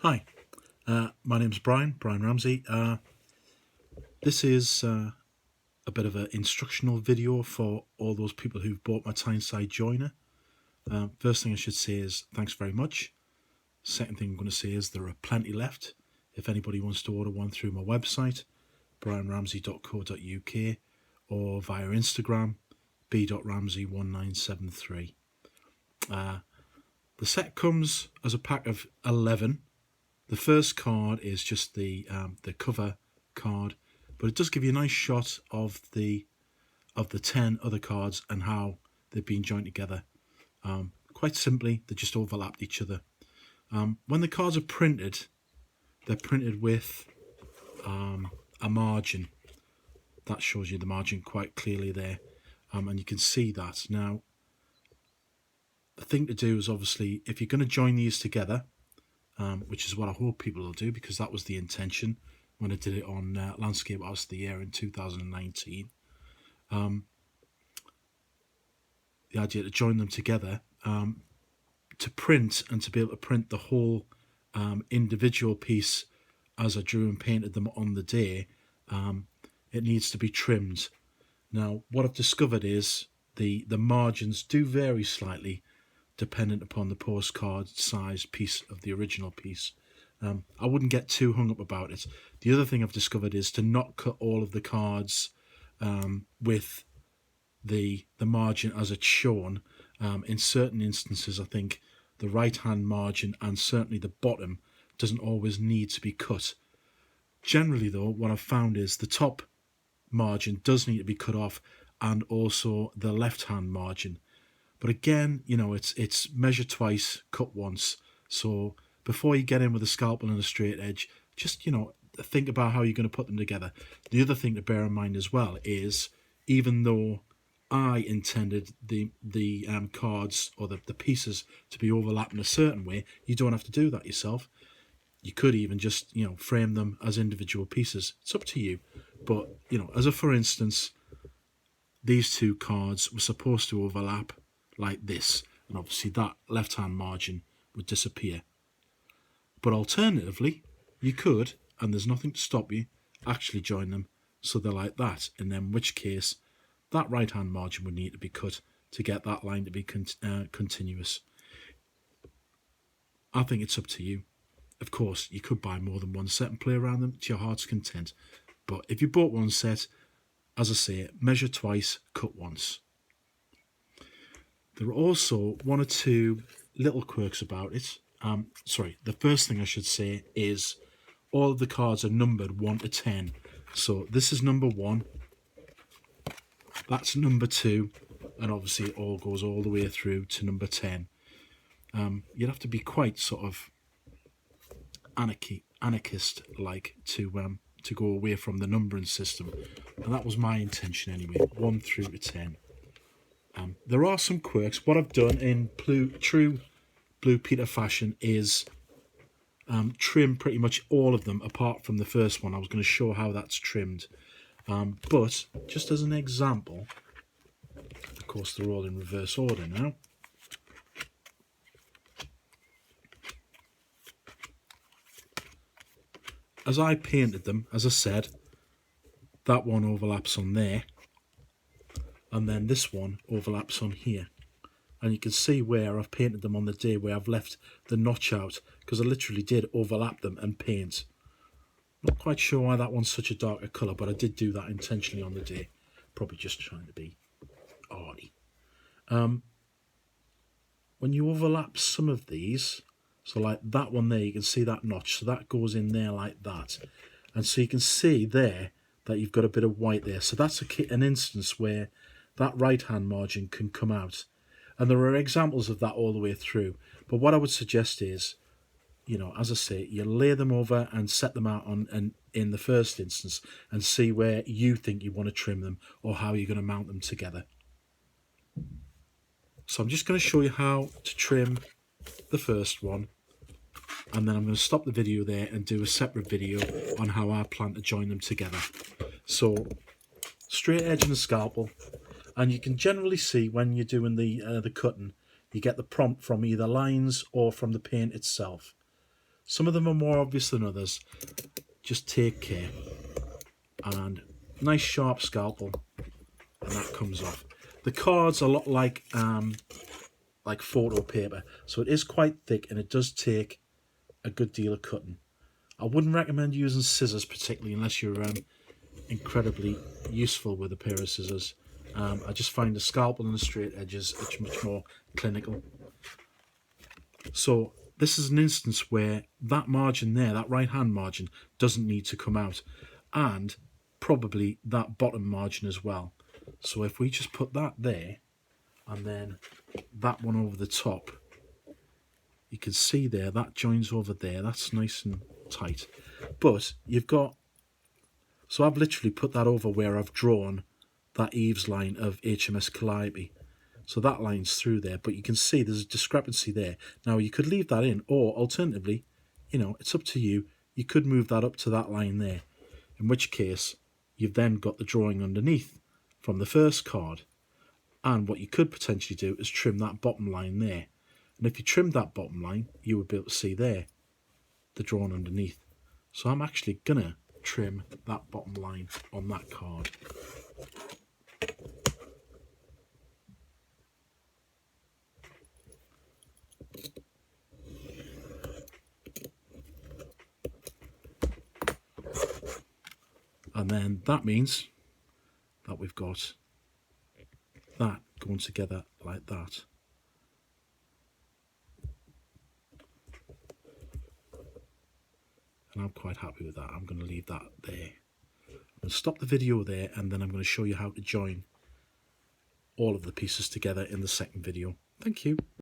Hi, my name's Brian Ramsey. This is a bit of an instructional video for all those people who've bought my Tyneside Joiner. First thing I should say is thanks very much. Second thing I'm going to say is there are plenty left. If anybody wants to order one through my website, brianramsey.co.uk, or via Instagram, b.ramsey1973. The set comes as a pack of 11. The first card is just the cover card, but it does give you a nice shot of the 10 other cards and how they've been joined together. Quite simply, they just overlapped each other. When the cards are printed, they're printed with a margin. That shows you the margin quite clearly there, and you can see that. Now, the thing to do is obviously, if you're going to join these together, which is what I hope people will do, because that was the intention when I did it on Landscape House of the Year in 2019. The idea to join them together to print and to be able to print the whole individual piece as I drew and painted them on the day, it needs to be trimmed. Now, what I've discovered is the margins do vary slightly dependent upon the postcard size piece of the original piece. I wouldn't get too hung up about it. The other thing I've discovered is to not cut all of the cards with the margin as it's shown. In certain instances, I think the right hand margin and certainly the bottom doesn't always need to be cut. Generally though, what I've found is the top margin does need to be cut off, and also the left hand margin. But again, you know, it's measure twice, cut once. So before you get in with a scalpel and a straight edge, just, you know, think about how you're going to put them together. The other thing to bear in mind as well is, even though I intended the cards or the pieces to be overlapping a certain way, you don't have to do that yourself. You could even just, you know, frame them as individual pieces. It's up to you. But, you know, as a for instance, these two cards were supposed to overlap like this, and obviously that left hand margin would disappear. But alternatively, you could, and there's nothing to stop you, actually join them so they're like that, and then in which case that right hand margin would need to be cut to get that line to be continuous. I think it's up to you. Of course, you could buy more than one set and play around them to your heart's content, but if you bought one set, as I say, measure twice, cut once. There are also one or two little quirks about it. The first thing I should say is all of the cards are numbered 1 to 10. So this is number 1, that's number 2, and obviously it all goes all the way through to number 10. You'd have to be quite sort of anarchist-like to go away from the numbering system, and that was my intention anyway, 1 through to 10. There are some quirks. What I've done in true Blue Peter fashion is trim pretty much all of them apart from the first one. I was going to show how that's trimmed. But just as an example, of course they're all in reverse order now. As I painted them, as I said, that one overlaps on there, and then this one overlaps on here. And you can see where I've painted them on the day where I've left the notch out, because I literally did overlap them and paint. Not quite sure why that one's such a darker colour, but I did do that intentionally on the day. Probably just trying to be arty. When you overlap some of these, so like that one there, you can see that notch, so that goes in there like that. And so you can see there that you've got a bit of white there. So that's an instance where that right hand margin can come out. And there are examples of that all the way through. But what I would suggest is, you know, as I say, you lay them over and set them out in the first instance and see where you think you want to trim them or how you're going to mount them together. So I'm just going to show you how to trim the first one, and then I'm going to stop the video there and do a separate video on how I plan to join them together. So straight edge and a scalpel, and you can generally see when you're doing the cutting, you get the prompt from either lines or from the paint itself. Some of them are more obvious than others. Just take care. And nice sharp scalpel, and that comes off. The card's a lot like photo paper, so it is quite thick and it does take a good deal of cutting. I wouldn't recommend using scissors particularly unless you're incredibly useful with a pair of scissors. I just find the scalpel and the straight edges much more clinical. So this is an instance where that margin there, that right hand margin, doesn't need to come out, and probably that bottom margin as well. So if we just put that there and then that one over the top, you can see there that joins over there. That's nice and tight. But you've got, so I've literally put that over where I've drawn that eaves line of HMS Calliope. So that line's through there, but you can see there's a discrepancy there. Now you could leave that in, or alternatively, it's up to you. You could move that up to that line there, in which case you've then got the drawing underneath from the first card. And what you could potentially do is trim that bottom line there. And if you trimmed that bottom line, you would be able to see there the drawing underneath. So I'm actually gonna trim that bottom line on that card. And then that means that we've got that going together like that. And I'm quite happy with that. I'm going to leave that there. I'm going to stop the video there, and then I'm going to show you how to join all of the pieces together in the second video. Thank you.